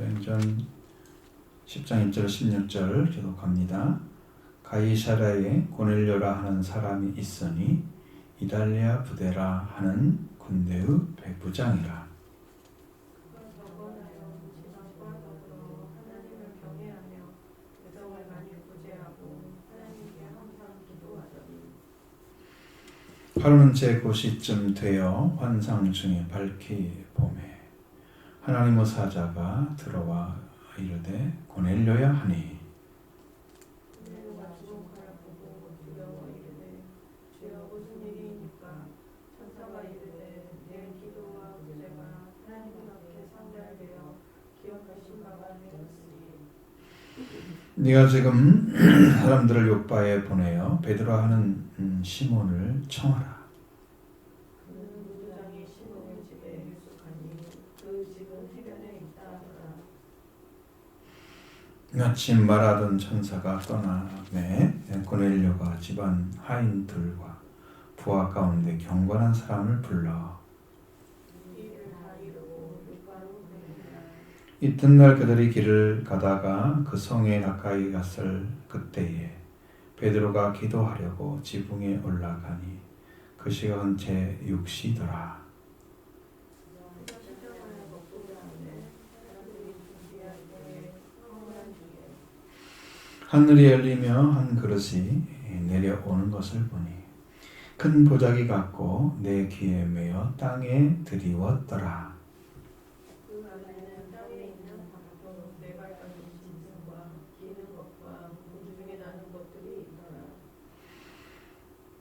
사도행전 10장 1절 16절 기록합니다. 가이사랴에 고넬료라 하는 사람이 있으니 이달리아 부대라 하는 군대의 백부장이라. 하루는 제 고시쯤 되어 환상 중에 밝히 봄에 하나님의 사자가 들어와 이르되 고넬료야 하니 네가 지금 사람들을 요바에 보내어 베드로 하는 시몬을 청하라. 마침 말하던 천사가 떠나매 고넬료가 집안 하인들과 부하 가운데 경건한 사람을 불러 이튿날 그들이 길을 가다가 그 성에 가까이 갔을 그때에 베드로가 기도하려고 지붕에 올라가니 그 시각은 제6시더라. 하늘이 열리며 한 그릇이 내려오는 것을 보니 큰 보자기 같고 내 귀에 매어 땅에 들이웠더라.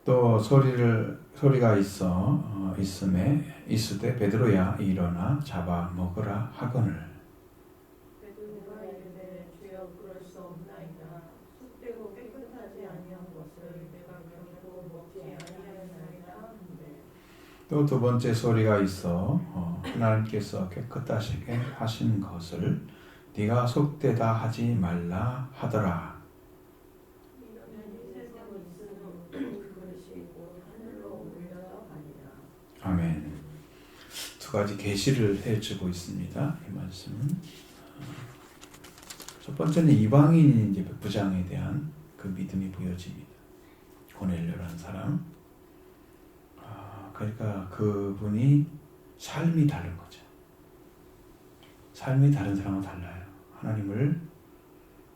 또 소리가 있으되 베드로야 일어나 잡아 먹으라 하거늘. 또 두 번째 소리가 있어 하나님께서 깨끗하시게 하신 것을 네가 속되다 하지 말라 하더라. 아멘. 두 가지 계시를 해주고 있습니다. 이 말씀은 첫 번째는 이방인 이제 백부장에 대한 그 믿음이 보여집니다. 고넬료라는 사람. 그러니까 그분이 삶이 다른 거죠. 삶이 다른 사람은 달라요. 하나님을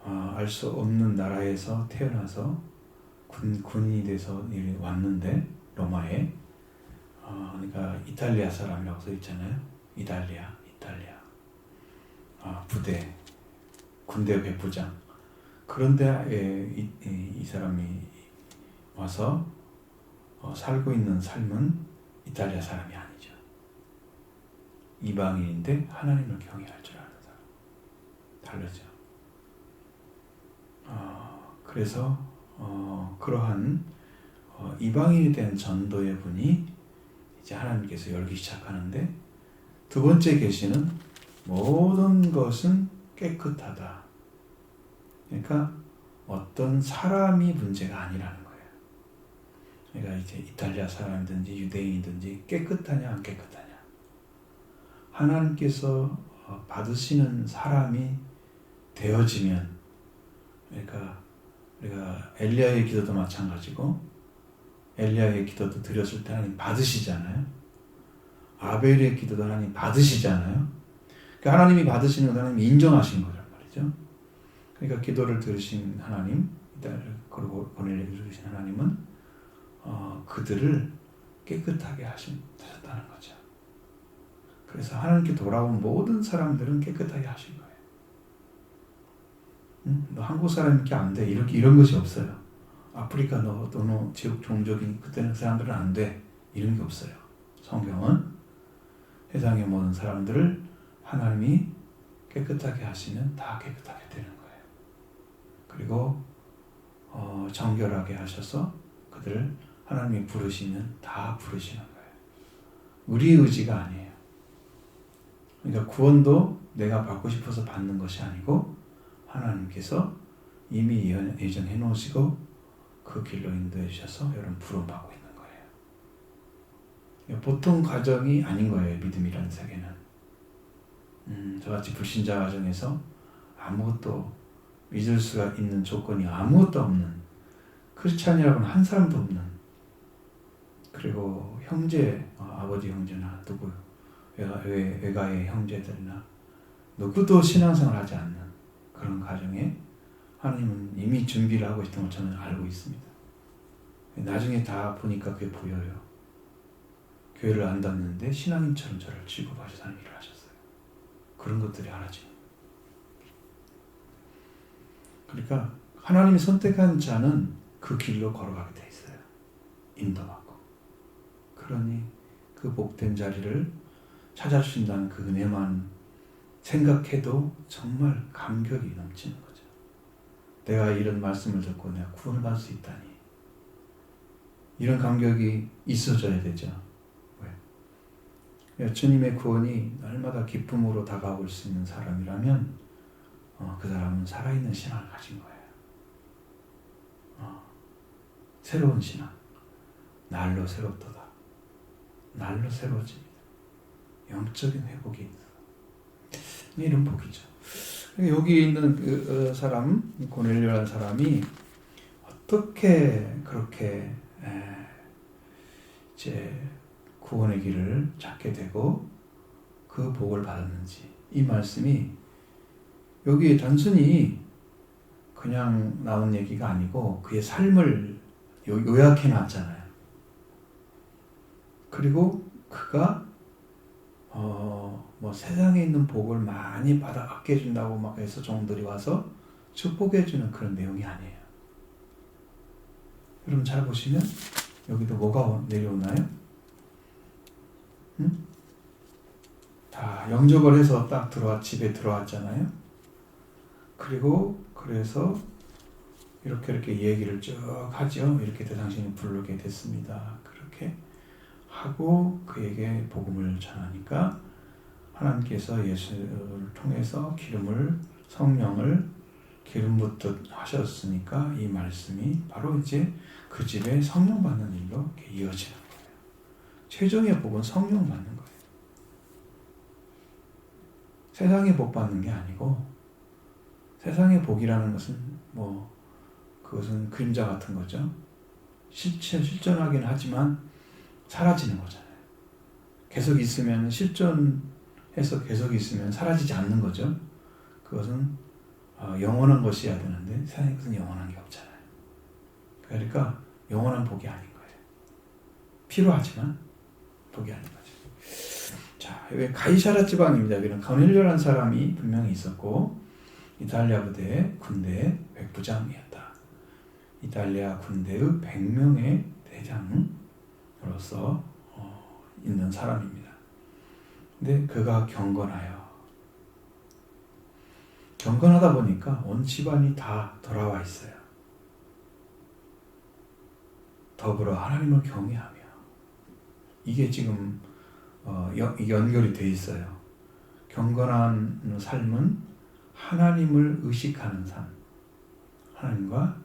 알 수 없는 나라에서 태어나서 군인이 돼서 왔는데 로마에 그러니까 이탈리아 사람이라고 써 있잖아요. 이탈리아. 부대, 군대 백부장. 그런데 이 사람이 와서 살고 있는 삶은 이탈리아 사람이 아니죠. 이방인인데 하나님을 경외할 줄 아는 사람. 다르죠. 그래서 그러한 이방인에 대한 전도의 분이 이제 하나님께서 열기 시작하는데 두 번째 계시는 모든 것은 깨끗하다. 그러니까 어떤 사람이 문제가 아니라는 거예요. 그러니까 이제 이탈리아 사람이든지 유대인이든지 깨끗하냐 안 깨끗하냐. 하나님께서 받으시는 사람이 되어지면 그러니까 우리가 엘리야의 기도도 마찬가지고 엘리야의 기도도 드렸을 때 하나님 받으시잖아요. 아벨의 기도도 하나님 받으시잖아요. 그러니까 하나님이 받으시는 건 하나님이 인정하신 거란 말이죠. 그러니까 기도를 들으신 하나님, 그리고 고넬료를 들으신 하나님은 그들을 깨끗하게 하셨다는 거죠. 그래서 하나님께 돌아온 모든 사람들은 깨끗하게 하신 거예요. 너 한국 사람이니까 안 돼. 이런 것이 없어요. 아프리카 또는 지역 종족인 그때는 그 사람들은 안 돼. 이런 게 없어요. 성경은 세상의 모든 사람들을 하나님이 깨끗하게 하시면 다 깨끗하게 되는 거예요. 그리고 정결하게 하셔서 그들을 하나님이 부르시면 다 부르시는 거예요. 우리의 의지가 아니에요. 그러니까 구원도 내가 받고 싶어서 받는 것이 아니고 하나님께서 이미 예정해 놓으시고 그 길로 인도해 주셔서 여러분 부름받고 있는 거예요. 보통 과정이 아닌 거예요. 믿음이라는 세계는. 저같이 불신자 가정에서 아무것도 믿을 수가 있는 조건이 아무것도 없는, 크리스찬이라고는 한 사람도 없는, 그리고 형제, 아버지 형제나 누구 외가의 형제들이나 누구도 신앙생활 하지 않는 그런 가정에 하나님은 이미 준비를 하고 있던 걸 저는 알고 있습니다. 나중에 다 보니까 그게 보여요. 교회를 안 다녔는데 신앙인처럼 저를 취급하셔서 하는 일을 하셨어요. 그런 것들이 하나죠. 그러니까 하나님이 선택한 자는 그 길로 걸어가게 돼 있어요. 인도받고. 그러니 그 복된 자리를 찾아주신다는 그 은혜만 생각해도 정말 감격이 넘치는 거죠. 내가 이런 말씀을 듣고 내가 구원을 받을 수 있다니. 이런 감격이 있어져야 되죠. 왜? 주님의 구원이 날마다 기쁨으로 다가올 수 있는 사람이라면 그 사람은 살아있는 신앙을 가진 거예요. 새로운 신앙. 날로 새롭도다. 날로 새로워집니다. 영적인 회복이 있어. 이런 복이죠. 여기 있는 그 사람, 고넬료라는 사람이 어떻게 그렇게 이제 구원의 길을 찾게 되고 그 복을 받았는지, 이 말씀이 여기 단순히 그냥 나온 얘기가 아니고 그의 삶을 요약해 놨잖아요. 그리고 그가 뭐 세상에 있는 복을 많이 받게 해준다고 막 해서 종들이 와서 축복해 주는 그런 내용이 아니에요. 여러분 잘 보시면 여기도 뭐가 내려오나요? 다 영접을 해서 딱 집에 들어왔잖아요. 그리고 그래서 이렇게 얘기를 쭉 하죠. 이렇게 당신이 부르게 됐습니다. 그렇게 하고 그에게 복음을 전하니까 하나님께서 예수를 통해서 성령을 기름 붓듯 하셨으니까 이 말씀이 바로 이제 그 집에 성령 받는 일로 이어지는 거예요. 최종의 복은 성령 받는 거예요. 세상의 복 받는 게 아니고, 세상의 복이라는 것은 그것은 그림자 같은 거죠. 실존하긴 하지만 사라지는 거잖아요. 계속 있으면, 실존해서 계속 있으면 사라지지 않는 거죠. 그것은 영원한 것이어야 되는데 세상의 것은 영원한 게 없잖아요. 그러니까 영원한 복이 아닌 거예요. 필요하지만 복이 아닌 거죠. 자, 여기 가이사라 지방입니다. 여기는 고넬료라는 사람이 분명히 있었고, 이탈리아 군대 백부장이었다. 이탈리아 군대의 100명의 대장으로서 있는 사람입니다. 근데 그가 경건하다 보니까 온 집안이 다 돌아와 있어요. 더불어 하나님을 경외하며. 이게 지금 연결이 돼 있어요. 경건한 삶은 하나님을 의식하는 삶. 하나님과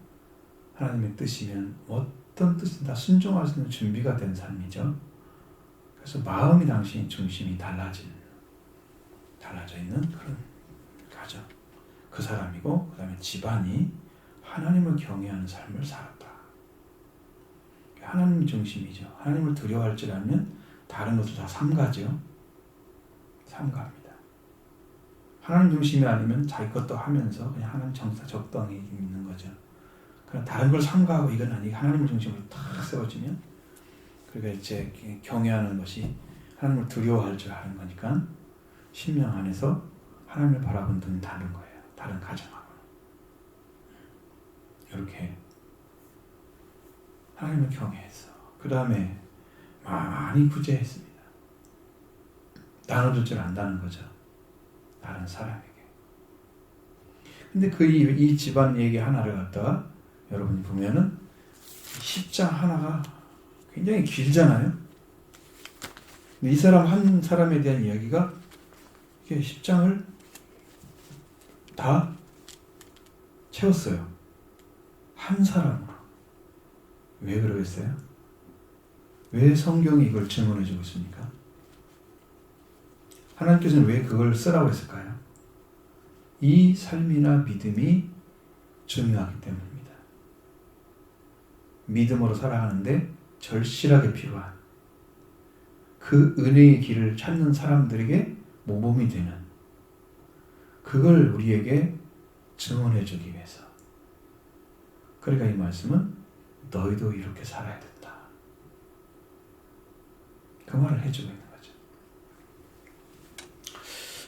하나님의 뜻이면 어떤 뜻은 다 순종할 수 있는 준비가 된 삶이죠. 그래서 마음이 당신이 중심이 달라져 있는 그런 가정. 그 사람이고, 그 다음에 집안이 하나님을 경외하는 삶을 살았다. 하나님 중심이죠. 하나님을 두려워할 줄 알면 다른 것도 다 삼가죠. 삼가합니다. 하나님 중심이 아니면 자기 것도 하면서 그냥 하나님 적당히 있는 거죠. 그럼 다른 걸 삼가하고 이건 아니고 하나님을 중심으로 탁 세워지면, 그러니까 이제 경외하는 것이 하나님을 두려워할 줄 아는 거니까 심령 안에서 하나님을 바라본 눈은 다른 거예요. 다른 가정하고는. 이렇게 하나님을 경외했어. 그 다음에 많이 구제했습니다. 나눠줄 줄 안다는 거죠. 다른 사람에게. 근데 이 집안 얘기 하나를 갖다가 여러분이 보면은 10장 하나가 굉장히 길잖아요. 근데 이 사람 한 사람에 대한 이야기가 이게 10장을 다 채웠어요. 한 사람으로. 왜 그러겠어요? 왜 성경이 이걸 증언해 주고 있습니까? 하나님께서는 왜 그걸 쓰라고 했을까요? 이 삶이나 믿음이 중요하기 때문입니다. 믿음으로 살아가는데 절실하게 필요한 그 은혜의 길을 찾는 사람들에게 모범이 되는 그걸 우리에게 증언해 주기 위해서. 그러니까 이 말씀은 너희도 이렇게 살아야 된다. 그 말을 해주고 있는 거죠.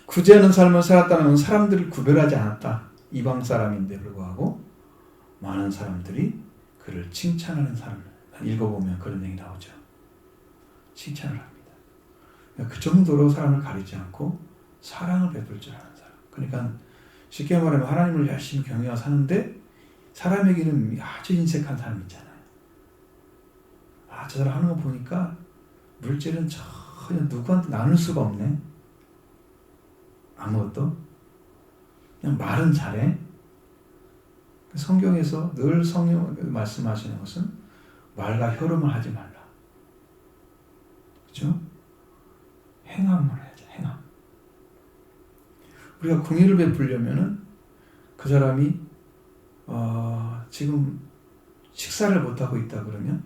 구제하는 삶을 살았다는 건 사람들을 구별하지 않았다. 이방 사람인데 불구하고 많은 사람들이 그를 칭찬하는 사람. 읽어보면 그런 얘기 나오죠. 칭찬을 합니다. 그 정도로 사람을 가리지 않고 사랑을 베풀 줄 아는 사람. 그러니까 쉽게 말하면 하나님을 열심히 경외하고 사는데 사람에게는 아주 인색한 사람 있잖아요. 아, 저 사람 하는 거 보니까 물질은 전혀 누구한테 나눌 수가 없네. 아무것도. 그냥 말은 잘해. 성경에서 늘 성경 말씀하시는 것은 말과 혀로만 하지 말라. 그렇죠? 행함을 해야죠. 행함. 우리가 공의를 베풀려면은 그 사람이 지금 식사를 못하고 있다 그러면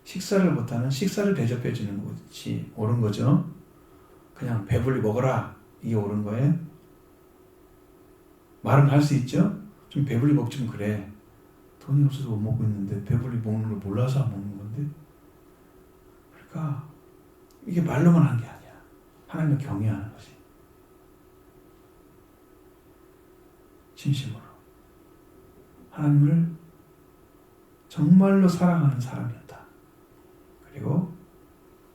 식사를 못하는 식사를 대접해 주는 것이 옳은 거죠. 그냥 배불리 먹어라. 이게 옳은 거예요. 말은 할 수 있죠. 좀 배불리 먹지 그래. 돈이 없어서 못 먹고 있는데 배불리 먹는 걸 몰라서 안 먹는 건데. 그러니까 이게 말로만 한 게 아니야. 하나님을 경외하는 것이. 진심으로. 하나님을 정말로 사랑하는 사람이었다. 그리고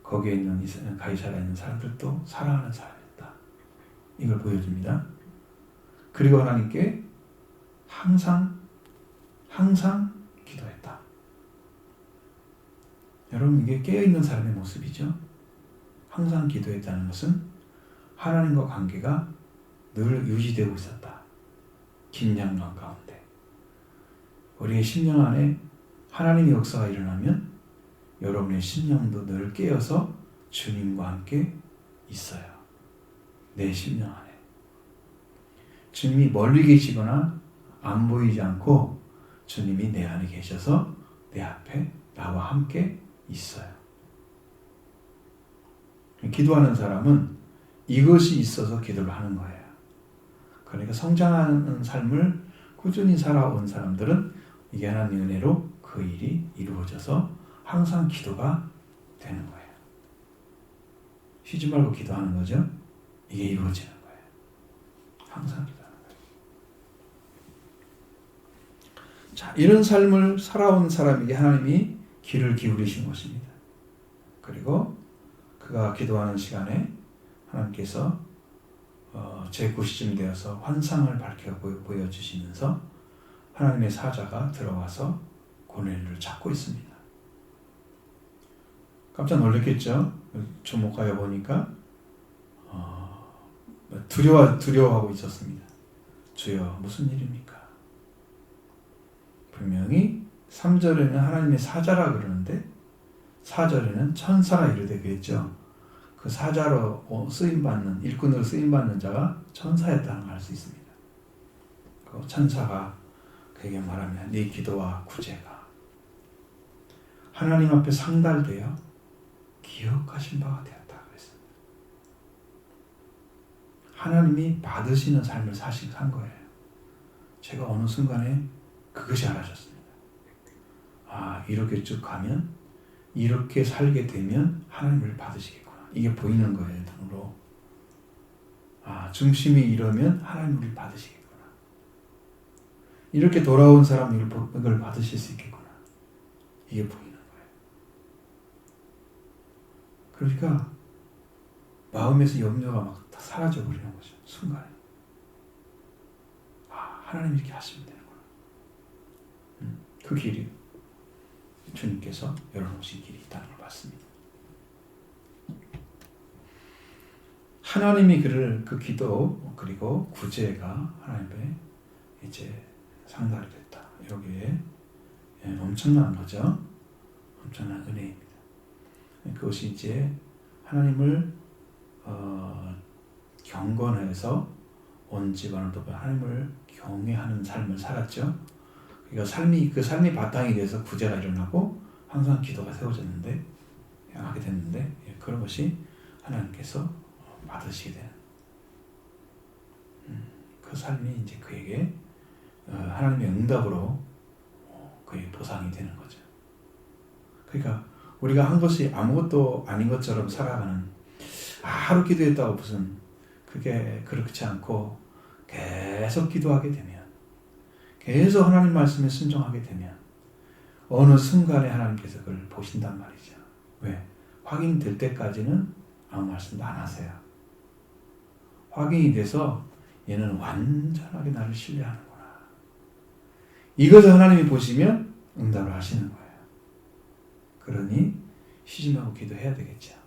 거기에 있는 가이사라에 있는 사람들도 사랑하는 사람이었다. 이걸 보여줍니다. 그리고 하나님께 항상 기도했다. 여러분, 이게 깨어있는 사람의 모습이죠. 항상 기도했다는 것은 하나님과 관계가 늘 유지되고 있었다. 긴장감 가운데. 우리의 심령 안에 하나님의 역사가 일어나면 여러분의 심령도 늘 깨어서 주님과 함께 있어요. 내 심령 안에. 주님이 멀리 계시거나 안 보이지 않고 주님이 내 안에 계셔서 내 앞에 나와 함께 있어요. 기도하는 사람은 이것이 있어서 기도를 하는 거예요. 그러니까 성장하는 삶을 꾸준히 살아온 사람들은 이게 하나님의 은혜로 그 일이 이루어져서 항상 기도가 되는 거예요. 쉬지 말고 기도하는 거죠. 이게 이루어지는 거예요. 항상 기도하는 거예요. 자, 이런 삶을 살아온 사람에게 하나님이 귀를 기울이신 것입니다. 그리고 그가 기도하는 시간에 하나님께서 제9시쯤 되어서 환상을 밝혀 보여주시면서 하나님의 사자가 들어와서 고넬료를 찾고 있습니다. 깜짝 놀랐겠죠? 주목하여 보니까 두려워하고 있었습니다. 주여, 무슨 일입니까? 분명히 3절에는 하나님의 사자라 그러는데 4절에는 천사라 이르되 그랬죠. 그 사자로 쓰임받는, 일꾼으로 쓰임받는 자가 천사였다는 걸 알 수 있습니다. 그 천사가 그에게 말하면 네 기도와 구제가 하나님 앞에 상달되어 기억하신 바가 되었다 그랬습니다. 하나님이 받으시는 삶을 산 거예요. 제가 어느 순간에 그것이 알아졌습니다. 아, 이렇게 쭉 가면, 이렇게 살게 되면 하나님을 받으시겠구나. 이게 보이는 거예요, 눈으로. 아, 중심이 이러면 하나님을 받으시겠구나. 이렇게 돌아온 사람 이걸 받으실 수 있겠구나. 이게 보이는 거예요. 그러니까 마음에서 염려가 막 다 사라져 버리는 거죠. 순간에. 아, 하나님 이렇게 하시면 되는구나. 그 길이 주님께서 열어놓으신 길이 있다는 걸 봤습니다. 하나님이 그를 그 기도 그리고 구제가 하나님의 이제 상달이 됐다. 여기에 엄청난 거죠. 엄청난 은혜입니다. 그것이 이제 하나님을 경건해서 온 집안을 돕고 하나님을 경외하는 삶을 살았죠. 그러니까 그 삶이 바탕이 돼서 구제가 일어나고 항상 기도가 세워졌는데 하게 됐는데 그런 것이 하나님께서 받으시게 되는 그 삶이 이제 그에게 하나님의 응답으로 그의 보상이 되는 거죠. 그러니까 우리가 한 것이 아무것도 아닌 것처럼 살아가는 하루 기도했다고 무슨 그게 그렇지 않고 계속 기도하게 되면 계속 하나님 말씀에 순종하게 되면 어느 순간에 하나님께서 그걸 보신단 말이죠. 왜? 확인될 때까지는 아무 말씀도 안 하세요. 확인이 돼서 얘는 완전하게 나를 신뢰하는구나. 이것을 하나님이 보시면 응답을 하시는 거예요. 그러니 시심하고 기도해야 되겠죠.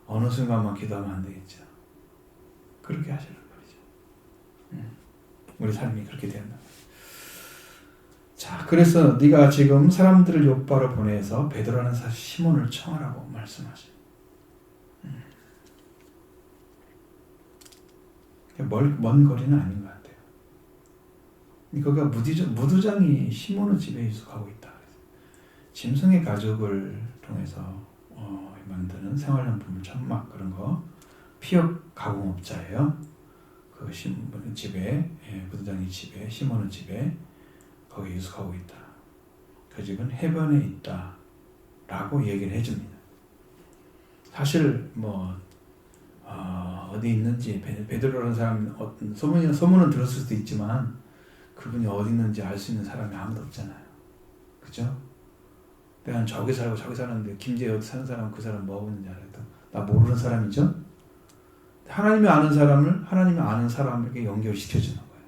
어느 순간만 기도하면 안 되겠죠. 그렇게 하시는 거죠. 우리 삶이 그렇게 된다. 자, 그래서 네가 지금 사람들을 욥바로 보내서 베드로라는 사실 시몬을 청하라고 말씀하셔. 먼 거리는 아닌 것 같아요. 거기가 무두장이 시몬의 집에 유숙하고 있다. 짐승의 가죽을 통해서 만드는 생활용품, 천막 그런 거 피혁 가공업자예요. 그 시몬의 집에, 무두장의 집에, 시몬의 집에 거기 유숙하고 있다. 그 집은 해변에 있다. 라고 얘기를 해줍니다. 사실 어디 있는지 베드로라는 사람 소문은 들었을 수도 있지만 그분이 어디 있는지 알 수 있는 사람이 아무도 없잖아요. 그죠? 내가 저기 살고 저기 사는데 김제 어디 사는 사람 그 사람 뭐 하고 있는지 알아도 나 모르는 사람이죠? 하나님이 아는 사람을 하나님이 아는 사람에게 연결시켜주는 거예요.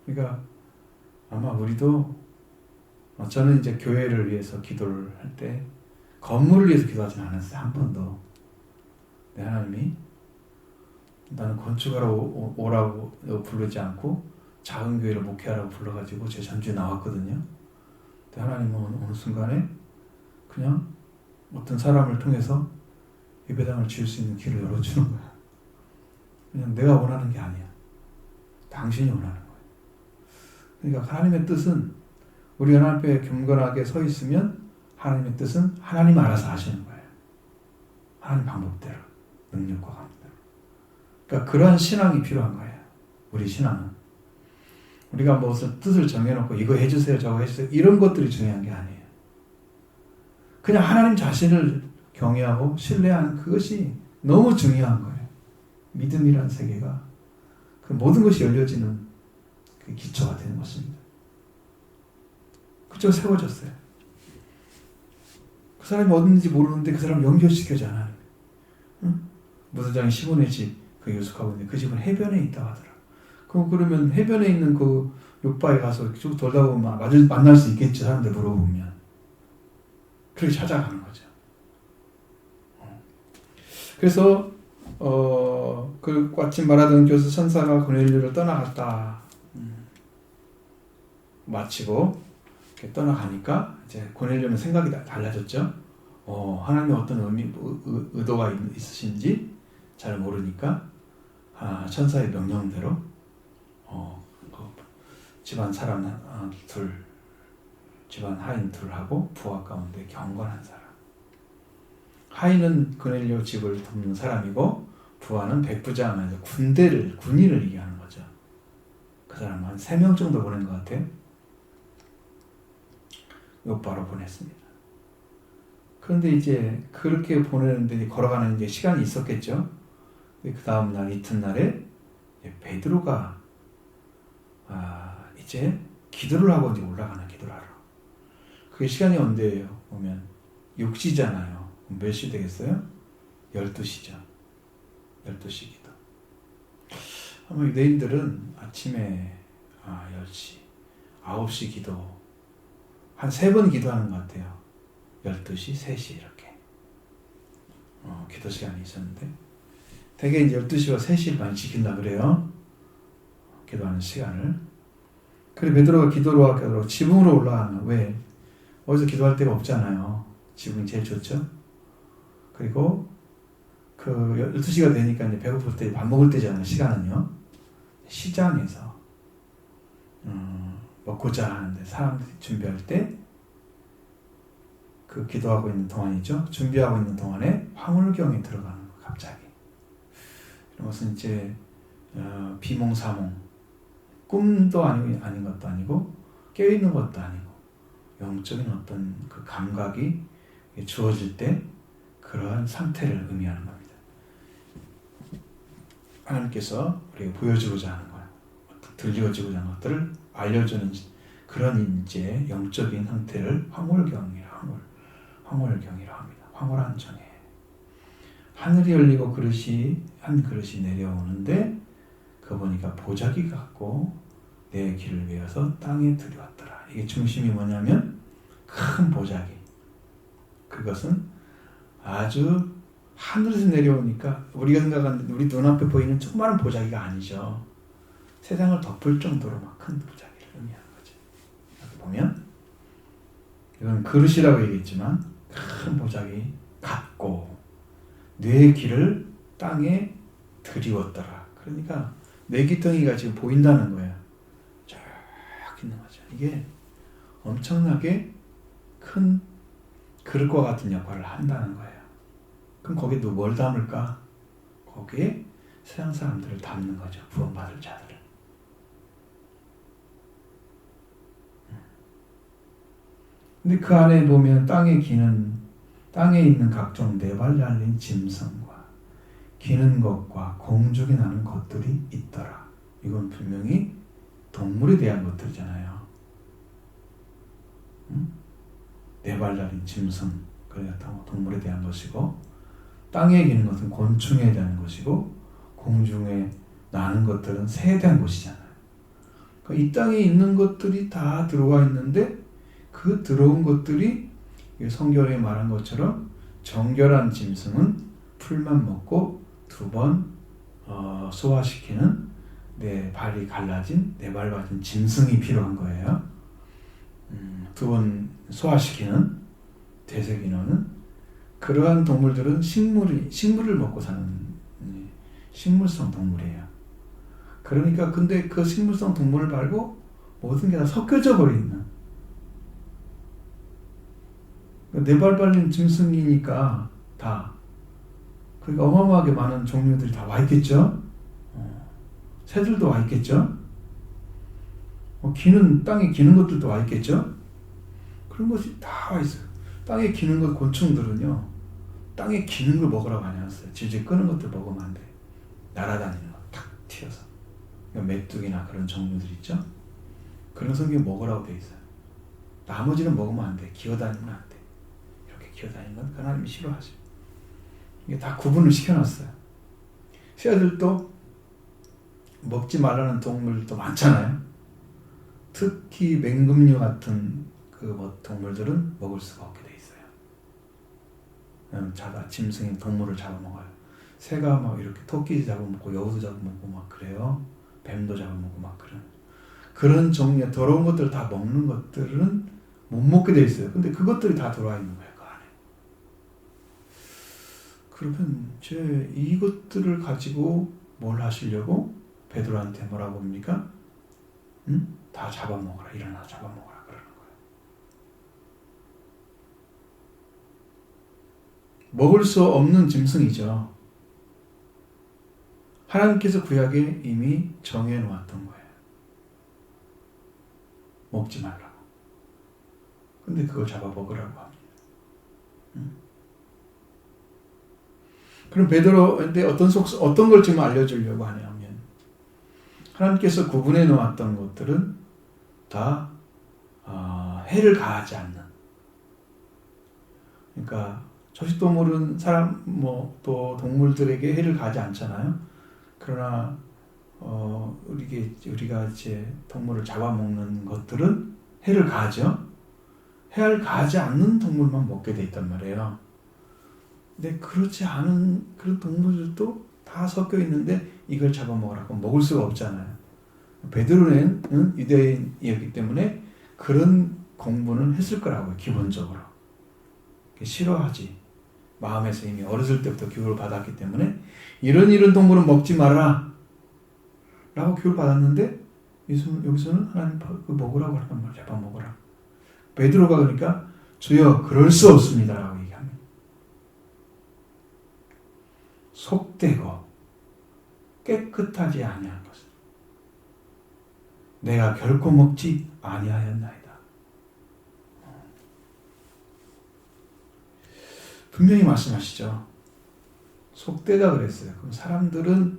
그러니까 아마 우리도 저는 이제 교회를 위해서 기도를 할 때 건물을 위해서 기도하지 않았어요. 한 번도. 내 하나님이 나는 건축하러 오라고 부르지 않고 작은 교회를 목회하라고 불러가지고 제 전주에 나왔거든요. 근데 하나님은 어느 순간에 그냥 어떤 사람을 통해서 예배당을 지을 수 있는 길을 열어주는 거야. 그냥 내가 원하는 게 아니야. 당신이 원하는 거야. 그러니까 하나님의 뜻은 우리가 하나님 앞에 경건하게 서 있으면 하나님의 뜻은 하나님 알아서 하시는 거예요. 하나님 방법대로, 능력과 감대로. 그러니까 그러한 신앙이 필요한 거예요. 우리 신앙은. 우리가 무슨 뜻을 정해놓고 이거 해주세요, 저거 해주세요. 이런 것들이 중요한 게 아니에요. 그냥 하나님 자신을 경외하고 신뢰하는 그것이 너무 중요한 거예요. 믿음이라는 세계가 그 모든 것이 열려지는 그 기초가 되는 것입니다. 그쪽 세워졌어요. 그 사람이 어딘지 모르는데 그 사람 연결시켜잖아요. 응? 무두장이 시몬의 집, 그 유숙하고 있는데 그 집은 해변에 있다고 하더라. 그러면 해변에 있는 그 욥바에 가서 쭉 돌다 보면 만날 수 있겠죠. 사람들 물어보면. 그렇게 찾아가는 거죠. 그래서 그 마침 말하던 교수 천사가 고넬료를 떠나갔다. 마치고 이렇게 떠나가니까 이제 고넬료는 생각이 달라졌죠. 하나님의 어떤 의도가 있으신지 잘 모르니까 천사의 명령대로 집안 사람 집안 하인 둘하고 부하 가운데 경건한 사람. 하인은 고넬료 집을 돕는 사람이고 부하는 백부장에서 군인을 얘기하는 거죠. 그 사람 한 3명 정도 보낸 것 같아요. 욥바로 보냈습니다. 그런데 이제 그렇게 보내는데 걸어가는 이제 시간이 있었겠죠. 그 다음 날 이튿날에 베드로가 이제 기도를 하고 이제 올라가는 기도를 하러. 그게 시간이 언제예요? 보면 6시잖아요. 몇 시 되겠어요? 12시죠. 12시 기도. 아마 유대인들은 아침에 10시, 9시 기도 한 3번 기도하는 것 같아요. 12시, 3시 이렇게 기도 시간이 있었는데 대개 이제 12시와 3시를 많이 지킨다 그래요. 기도하는 시간을. 그리고 베드로가 기도로 하고 지붕으로 올라가는 왜? 어디서 기도할 데가 없잖아요. 지붕이 제일 좋죠. 그리고 그 12시가 되니까 이제 배고플 때 밥 먹을 때잖아요. 시간은요. 시장에서 먹고자 하는데 사람들이 준비할 때 그 기도하고 있는 동안이죠. 준비하고 있는 동안에 황홀경에 들어가는 거 갑자기. 이런 것은 이제 비몽사몽, 꿈도 아니고 아닌 것도 아니고 깨어있는 것도 아니고 영적인 어떤 그 감각이 주어질 때 그러한 상태를 의미하는 겁니다. 하나님께서 우리에게 보여주고자 하는 거예요. 들려주고자 하는 것들을 알려주는 그런 이제 영적인 상태를 황홀경이라 합니다. 황홀한 정에 하늘이 열리고 한 그릇이 내려오는데 그 보니까 보자기 같고 내 길을 위해서 땅에 들여왔더라. 이게 중심이 뭐냐면 큰 보자기. 그것은 아주 하늘에서 내려오니까 우리가 생각하는 우리 눈앞에 보이는 조그마한 보자기가 아니죠. 세상을 덮을 정도로 막 큰 보자기를 의미하는 거죠. 여기 보면 이건 그릇이라고 얘기했지만 큰 보자기 같고 내 길을 땅에 들이웠더라. 그러니까 내 귀덩이가 지금 보인다는 거예요. 쫙 있는 거죠. 이게 엄청나게 큰 그릇과 같은 역할을 한다는 거예요. 그럼 거기에 뭘 담을까? 거기에 세상 사람들을 담는 거죠. 구원받을 자들을. 근데 그 안에 보면 땅에 있는 각종 네 발 달린 짐승과 기는 것과 공중에 나는 것들이 있더라. 이건 분명히 동물에 대한 것들이잖아요. 네 발 달린 짐승, 그러니까 동물에 대한 것이고, 땅에 기는 것은 곤충에 대한 것이고, 공중에 나는 것들은 새에 대한 것이잖아요. 그러니까 이 땅에 있는 것들이 다 들어와 있는데 그 들어온 것들이 성경에 말한 것처럼 정결한 짐승은 풀만 먹고 2번 소화시키는 네 발이 갈라진 네 발 가진 짐승이 필요한 거예요. 2번 소화시키는 되새기는 그러한 동물들은 식물을 먹고 사는 식물성 동물이에요. 그러니까 근데 그 식물성 동물 말고 모든 게 다 섞여져 버리는 네 발 달린 짐승이니까 다 그러니까 어마어마하게 많은 종류들이 다 와 있겠죠. 새들도 와 있겠죠. 땅에 기는 것들도 와 있겠죠. 그런 것이 다 와 있어요. 땅에 기는 것 곤충들은요, 땅에 기는 걸 먹으라고 안 해놨어요. 질질 끄는 것들 먹으면 안 돼. 날아다니는 거 탁 튀어서. 그러니까 메뚜기나 그런 종류들 있죠. 그런 성경 먹으라고 돼 있어요. 나머지는 먹으면 안 돼. 기어다니면 안 돼. 이렇게 기어다니는 건 하나님이 싫어하죠. 이게 다 구분을 시켜놨어요. 새들도 먹지 말라는 동물도 많잖아요. 특히 맹금류 같은 동물들은 먹을 수가 없게 돼 있어요. 짐승이 동물을 잡아먹어요. 새가 막 이렇게 토끼 잡아먹고 여우도 잡아먹고 막 그래요. 뱀도 잡아먹고 막 그런 종류의 더러운 것들을 다 먹는 것들은 못 먹게 돼 있어요. 근데 그것들이 다 들어와 있는 거예요. 그 안에. 그러면 이것들을 가지고 뭘 하시려고 베드로한테 뭐라고 합니까? 다 잡아먹어라. 일어나 잡아먹어라. 그러는 거예요. 먹을 수 없는 짐승이죠. 하나님께서 구약에 이미 정해놓았던 거예요. 먹지 말라고. 근데 그걸 잡아먹으라고 합니다. 그럼 베드로인데 어떤 걸 지금 알려주려고 하냐면 하나님께서 구분해 놓았던 것들은 다 해를 가하지 않는. 그러니까 초식동물은 또 동물들에게 해를 가하지 않잖아요. 그러나 우리가 이제 동물을 잡아먹는 것들은 해를 가하죠. 해를 가하지 않는 동물만 먹게 돼 있단 말이에요. 근데 그렇지 않은 그런 동물들도 다 섞여 있는데 이걸 잡아먹으라고 먹을 수가 없잖아요. 베드로는 유대인이었기 때문에 그런 공부는 했을 거라고요. 기본적으로. 싫어하지. 마음에서 이미 어렸을 때부터 교육을 받았기 때문에 이런 동물은 먹지 마라 라고 교육을 받았는데 여기서는 하나님 그 먹으라고 하란 말이야. 잡아먹으라. 베드로가 그러니까 주여 그럴 수 없습니다 라고 얘기합니다. 속되고 깨끗하지 아니한 것을 내가 결코 먹지 아니하였나이다. 분명히 말씀하시죠. 속되다 그랬어요. 그럼 사람들은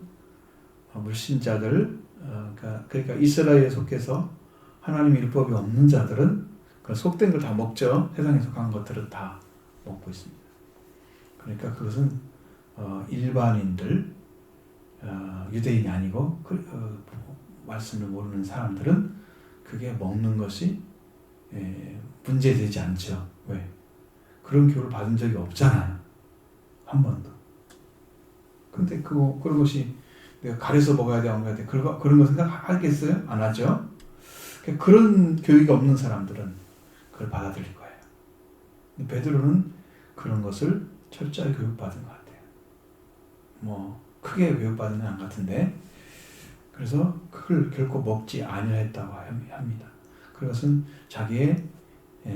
물신자들, 그러니까 이스라엘에 속해서 하나님 율법이 없는 자들은 그 속된 걸 다 먹죠. 세상에 속한 것들은 다 먹고 있습니다. 그러니까 그것은 일반인들, 유대인이 아니고 말씀을 모르는 사람들은 그게 먹는 것이 문제되지 않죠. 왜? 그런 교육을 받은 적이 없잖아요. 한 번도. 근데 그런 것이 내가 가려서 먹어야 돼, 안 먹어야 돼. 그런 거 생각하겠어요? 안 하죠? 그런 교육이 없는 사람들은 그걸 받아들일 거예요. 근데 베드로는 그런 것을 철저히 교육받은 것 같아요. 크게 교육받은 건 안 같은데, 그래서 그걸 결코 먹지 아니했다고 합니다. 그것은 자기의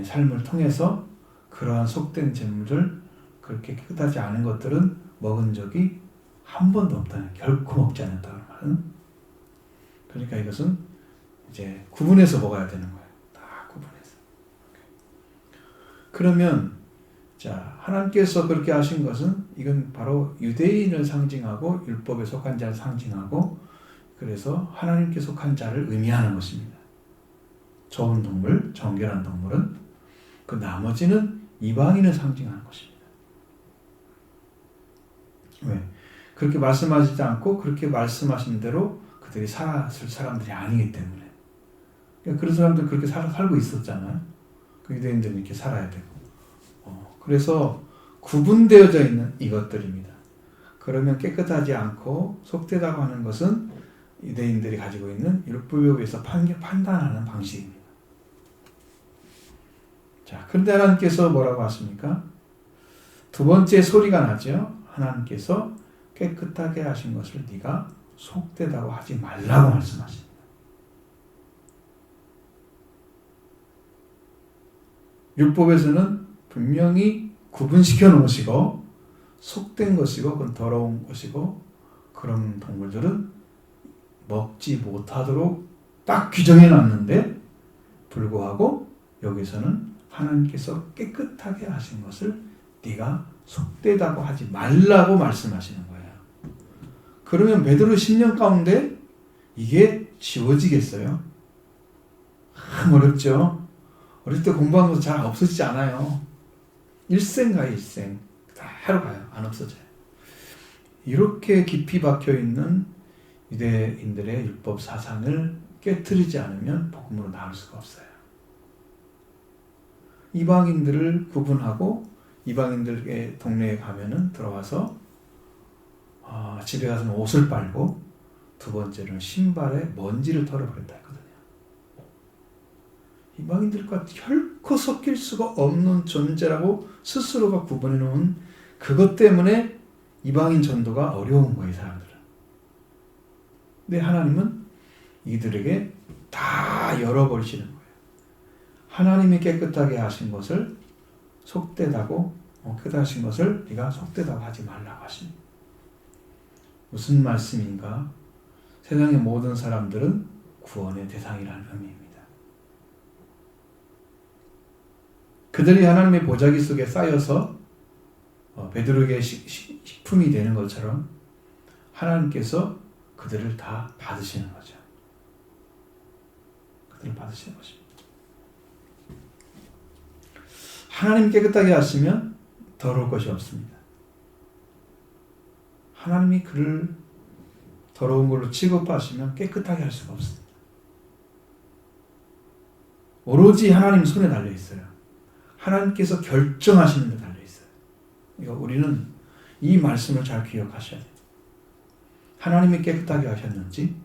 삶을 통해서 그러한 속된 재물을 그렇게 깨끗하지 않은 것들은 먹은 적이 한 번도 없다는, 결코 먹지 않았다는 말은. 그러니까 이것은 이제 구분해서 먹어야 되는 거예요. 다 구분해서. 그러면 자, 하나님께서 그렇게 하신 것은 이건 바로 유대인을 상징하고 율법에 속한 자를 상징하고 그래서 하나님께 속한 자를 의미하는 것입니다. 좋은 동물, 정결한 동물은 그 나머지는 이방인을 상징하는 것입니다. 왜? 그렇게 말씀하시지 않고 그렇게 말씀하신 대로 그들이 살았을 사람들이 아니기 때문에. 그러니까 그런 사람들 그렇게 살고 있었잖아요. 그 유대인들은 이렇게 살아야 되고. 그래서 구분되어져 있는 이것들입니다. 그러면 깨끗하지 않고 속되다고 하는 것은 유대인들이 가지고 있는 율법에서 판단하는 방식입니다. 자, 그런데 하나님께서 뭐라고 하십니까? 두 번째 소리가 나죠. 하나님께서 깨끗하게 하신 것을 네가 속되다고 하지 말라고 말씀하십니다. 율법에서는 분명히 구분시켜 놓으시고 속된 것이고 그건 더러운 것이고 그런 동물들은 먹지 못하도록 딱 규정해 놨는데 불구하고 여기서는 하나님께서 깨끗하게 하신 것을 네가 속되다고 하지 말라고 말씀하시는 거예요. 그러면 베드로 10년 가운데 이게 지워지겠어요? 참 어렵죠? 어릴 때 공부한 거 잘 없어지지 않아요. 일생 가요, 일생. 다 가요. 안 없어져요. 이렇게 깊이 박혀있는 유대인들의 율법 사상을 깨트리지 않으면 복음으로 나올 수가 없어요. 이방인들을 구분하고 이방인들의 동네에 가면은 들어와서 집에 가서는 옷을 빨고 두 번째로는 신발에 먼지를 털어버렸다 했거든요. 이방인들과 결코 섞일 수가 없는 존재라고 스스로가 구분해 놓은 그것 때문에 이방인 전도가 어려운 거예요, 사람들은. 근데 하나님은 이들에게 다 열어버리시는 거예요. 하나님이 깨끗하게 하신 것을 속되다고, 깨끗하신 것을 네가 속되다고 하지 말라고 하십니다. 무슨 말씀인가? 세상의 모든 사람들은 구원의 대상이라는 의미입니다. 그들이 하나님의 보자기 속에 쌓여서 베드로에게 식품이 되는 것처럼 하나님께서 그들을 다 받으시는 거죠. 그들을 받으시는 것입니다. 하나님 깨끗하게 하시면 더러울 것이 없습니다. 하나님이 그를 더러운 걸로 취급하시면 깨끗하게 할 수가 없습니다. 오로지 하나님 손에 달려 있어요. 하나님께서 결정하시는 데 달려 있어요. 그러니까 우리는 이 말씀을 잘 기억하셔야 돼요. 하나님이 깨끗하게 하셨는지,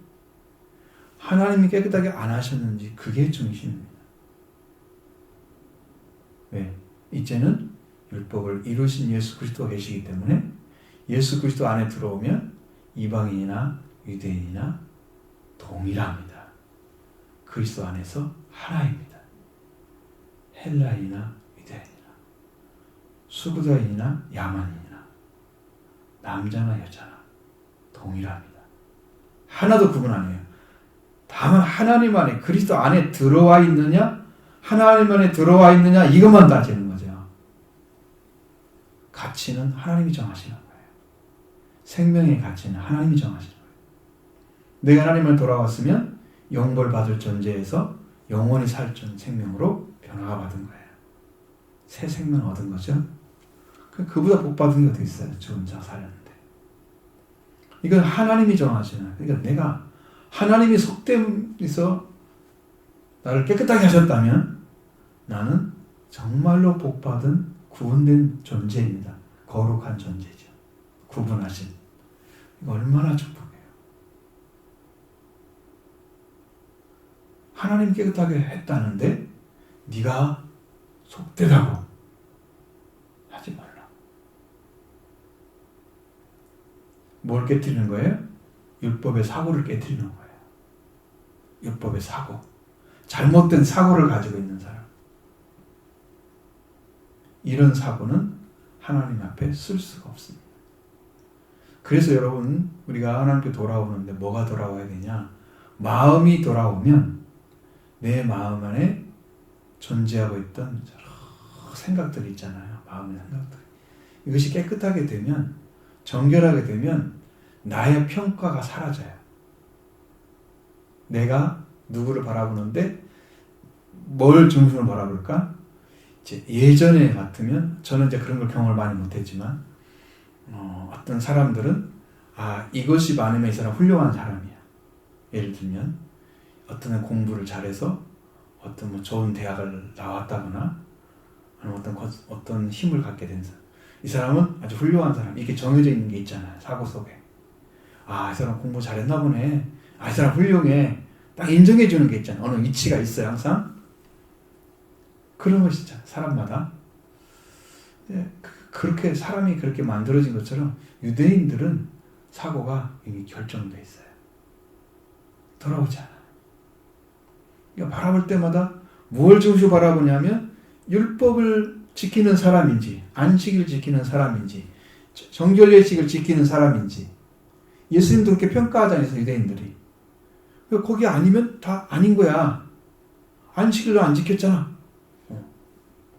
하나님이 깨끗하게 안 하셨는지 그게 중심입니다. 왜? 이제는 율법을 이루신 예수 그리스도가 계시기 때문에 예수 그리스도 안에 들어오면 이방인이나 유대인이나 동일합니다. 그리스도 안에서 하나입니다. 헬라인이나 유대인이나 수구다인이나 야만인이나 남자나 여자나 동일합니다. 하나도 구분 안 해요. 다만 하나님 안에 그리스도 안에 들어와 있느냐 하나님 안에 들어와 있느냐 이것만 따지는 거죠. 가치는 하나님이 정하시는 거예요. 생명의 가치는 하나님이 정하시는 거예요. 내가 하나님을 돌아왔으면 영벌 받을 존재에서 영원히 살 생명으로 변화가 받은 거예요. 새 생명 얻은 거죠. 그보다 복 받은 게 어디 있어요? 죽은 자 살렸는데. 이건 하나님이 정하시는. 그러니까 내가 하나님이 속됨에서 나를 깨끗하게 하셨다면 나는 정말로 복 받은 구원된 존재입니다. 거룩한 존재죠. 구분하신. 이거 얼마나 축복해요. 하나님 깨끗하게 했다는데 네가 속되다고 하지 말라. 뭘 깨트리는 거예요? 율법의 사고를 깨트리는 거예요. 율법의 사고. 잘못된 사고를 가지고 있는 사람. 이런 사고는 하나님 앞에 쓸 수가 없습니다. 그래서 여러분 우리가 하나님께 돌아오는데 뭐가 돌아와야 되냐? 마음이 돌아오면 내 마음 안에 존재하고 있던 여러 생각들이 있잖아요. 마음의 생각들. 이것이 깨끗하게 되면 정결하게 되면 나의 평가가 사라져요. 내가 누구를 바라보는데 뭘 중심으로 바라볼까? 이제 예전에 같으면 저는 이제 그런 걸 경험을 많이 못했지만 어떤 사람들은 이것이 많으면 이 사람 훌륭한 사람이야. 예를 들면 어떤 공부를 잘해서 어떤 뭐 좋은 대학을 나왔다거나 아니면 어떤 힘을 갖게 된 사람. 이 사람은 아주 훌륭한 사람. 이렇게 정해져 있는 게 있잖아요. 사고 속에. 이 사람 공부 잘했나 보네. 이 사람 훌륭해. 딱 인정해 주는 게 있잖아요. 어느 위치가 있어요. 항상. 그런 것이 있잖아요. 사람마다. 그렇게 사람이 그렇게 만들어진 것처럼 유대인들은 사고가 이미 결정되어 있어요. 돌아오지 않아요. 그러니까 바라볼 때마다 무엇을 중심으로 바라보냐면 율법을 지키는 사람인지 안식일 지키는 사람인지 정결예식을 지키는 사람인지 예수님도 그렇게 평가하잖아요. 유대인들이. 거기 아니면 다 아닌 거야. 안식일도 안 지켰잖아.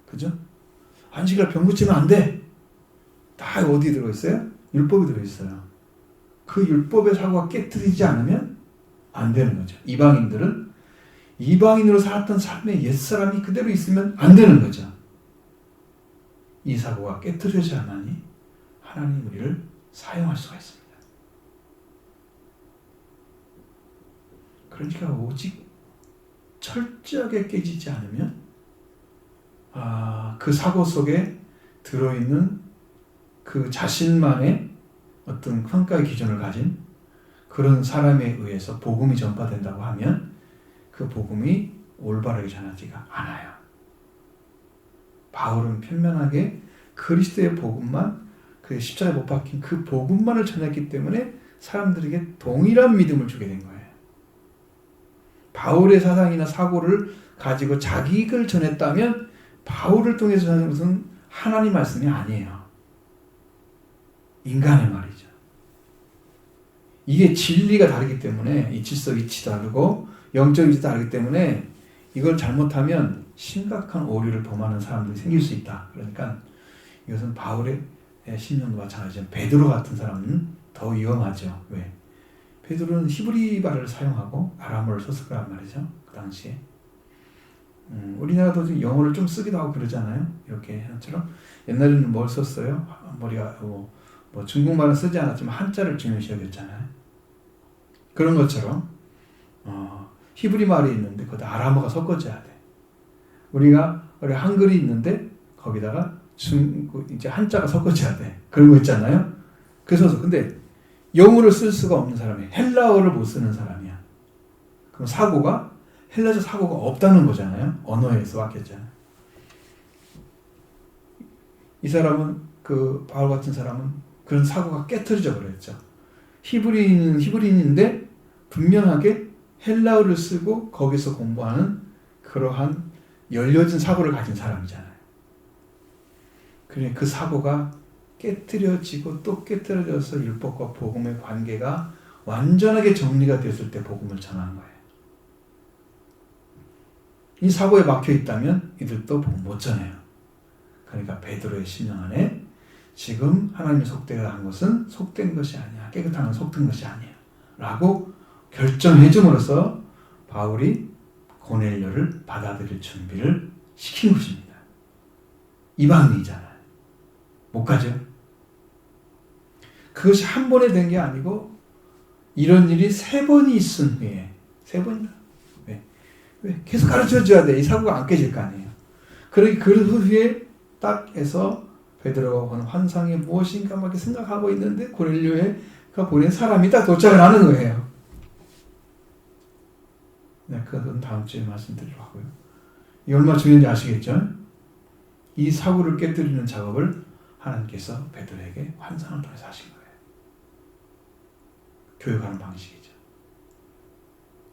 그죠? 안식일 병 고치면 안 돼. 다 어디 들어있어요? 율법이 들어있어요. 그 율법의 사고가 깨트리지 않으면 안 되는 거죠. 이방인들은 이방인으로 살았던 삶의 옛사람이 그대로 있으면 안 되는 거죠. 이 사고가 깨트려져야만이 하나님 우리를 사용할 수가 있습니다. 그러니까 오직 철저하게 깨지지 않으면 그 사고 속에 들어있는 그 자신만의 어떤 평가의 기준을 가진 그런 사람에 의해서 복음이 전파된다고 하면 그 복음이 올바르게 전하지가 않아요. 바울은 편면하게 그리스도의 복음만, 그 십자가에 못 박힌 그 복음만을 전했기 때문에 사람들에게 동일한 믿음을 주게 된 거예요. 바울의 사상이나 사고를 가지고 자기를 전했다면 바울을 통해서 전하는 것은 하나님 말씀이 아니에요. 인간의 말이죠. 이게 진리가 다르기 때문에 이 질서 위치도 다르고 영적 위치도 다르기 때문에 이걸 잘못하면 심각한 오류를 범하는 사람들이 생길 수 있다. 그러니까 이것은 바울의 신령도 마찬가지죠. 베드로 같은 사람은 더 위험하죠. 왜? 베드로는 히브리 말을 사용하고 아람어를 썼을 거란 말이죠. 그 당시에. 우리나라도 지금 영어를 좀 쓰기도 하고 그러잖아요. 이렇게 한처럼 옛날에는 뭘 썼어요? 머리가 뭐 중국말은 쓰지 않았지만 한자를 중요시 여겼잖아요. 그런 것처럼 히브리 말이 있는데 거기다 아람어가 섞어져야 돼. 우리가 한글이 있는데 거기다가 이제 한자가 섞어져야 돼. 그런 거 있잖아요. 그래서 근데 영어를 쓸 수가 없는 사람이 헬라어를 못 쓰는 사람이야. 그럼 사고가 헬라적 사고가 없다는 거잖아요. 언어에서 왔겠잖아요. 이 사람은 그 바울 같은 사람은 그런 사고가 깨트려져 버렸죠. 히브리인인데 분명하게 헬라어를 쓰고 거기서 공부하는 그러한 열려진 사고를 가진 사람이잖아요. 그래 그 사고가 깨트려지고 또 깨트려져서 율법과 복음의 관계가 완전하게 정리가 됐을 때 복음을 전하는 거예요. 이 사고에 막혀 있다면 이들도 복음 못 전해요. 그러니까 베드로의 심령 안에 지금 하나님이 속되다 한 것은 속된 것이 아니야. 깨끗한 건 속된 것이 아니야. 라고 결정해 줌으로써 바울이 고넬료를 받아들일 준비를 시킨 것입니다. 이방인이잖아요. 못 가죠. 그것이 한 번에 된 게 아니고 이런 일이 3번이 있은 후에 3번이나 왜? 계속 가르쳐 줘야 돼. 이 사고가 안 깨질 거 아니에요. 그러기 그 후에 딱 해서 베드로가 본 환상이 무엇인가 막 생각하고 있는데 고넬료가 보낸 사람이 딱 도착을 하는 거예요. 네, 그건 다음 주에 말씀드리려고 하고요. 이 얼마나 중요한지 아시겠죠? 이 사고를 깨뜨리는 작업을 하나님께서 베드로에게 환상을 통해서 하신 거예요. 교육하는 방식이죠.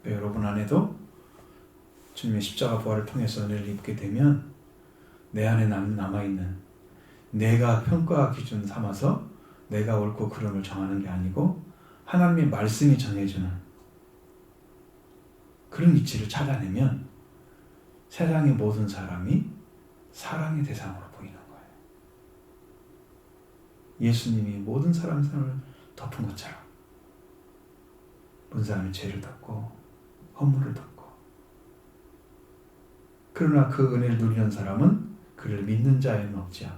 여러분 안에도 주님의 십자가 부활을 통해서 은혜를 입게 되면 내 안에 남아있는 내가 평가 기준 삼아서 내가 옳고 그름을 정하는 게 아니고 하나님의 말씀이 정해주는 그런 이치를 찾아내면 세상의 모든 사람이 사랑의 대상으로 보이는 거예요. 예수님이 모든 사람의 삶을 덮은 것처럼 모든 사람의 죄를 덮고 허물을 덮고 그러나 그 은혜를 누리는 사람은 그를 믿는 자에는 없지요.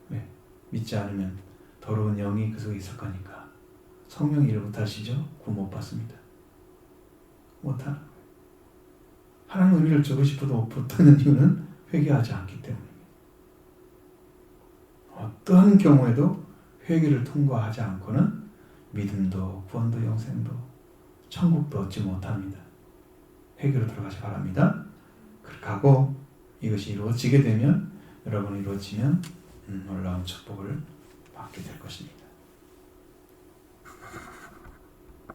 왜? 믿지 않으면 더러운 영이 그 속에 있을 거니까. 성령이 일을 못하시죠? 구원 못 받습니다. 못하는 거예요. 하나님 은혜를 주고 싶어도 못 받는 이유는 회개하지 않기 때문입니다. 어떠한 경우에도 회개를 통과하지 않고는 믿음도 구원도 영생도 천국도 얻지 못합니다. 회개로 들어가시 바랍니다. 그렇게 하고 이것이 이루어지게 되면 여러분이 이루어지면 놀라운 축복을 받게 될 것입니다.